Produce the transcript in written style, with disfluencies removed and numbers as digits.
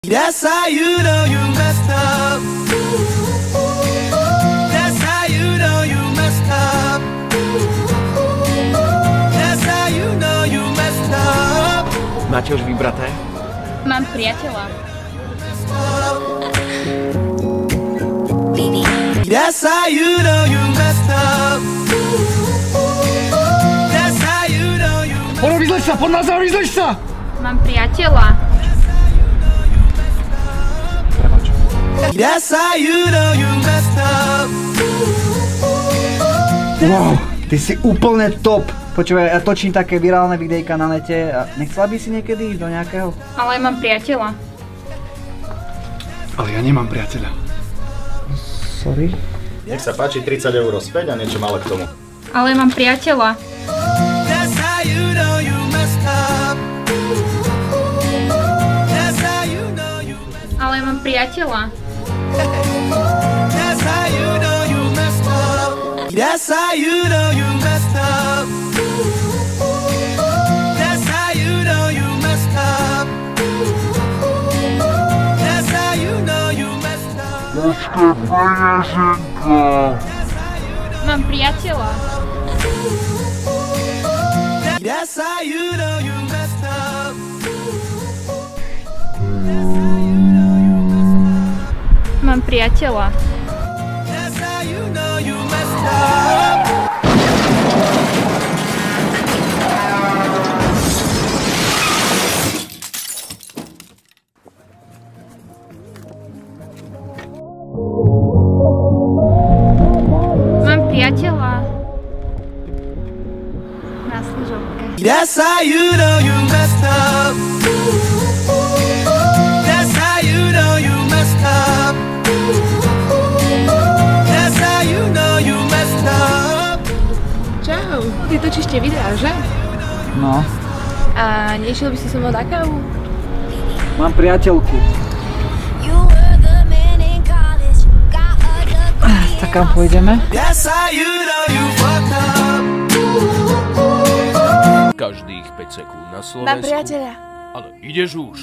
That's how you know you messed up. That's how you know you messed up. That's how you know you messed up. Máte už vybraté? Mám priateľa. That's how you know you messed up. That's how you know you messed up. Poď vyzleď sa, poď na zem, vyzleď sa! Mám priateľa. That's how you know you messed up. Wow, ty si úplne top. Počúvaj, ja točím také virálne videjka na nete a nechcela by si niekedy ísť do nejakého? Ale mám priateľa. Ale ja nemám priateľa. Sorry. Nech sa páči, 30 € späť a niečo malé k tomu. Ale mám priateľa. That's how you know you messed up. That's how you know you. Ale mám priateľa. That's how you know you messed up. That's how you know you messed up. That's how you know you messed up. That's how you know you messed up. Mám priateľa. That's how you know you messed up. Mám priateľa. That's how you know you messed up. Mám priateľa. Na služobke. That's how you know you messed up. That's how you know you messed up. That's how you know you messed up. Čau, ty točíš tie videá, že? No, A nešiel by si so mnou na kávu? mám priateľku. Tak kam pôjdeme? That's how you know you fucked up. Každých 5 sekúnd na Slovensku. Mám priateľa. Ale ideš už.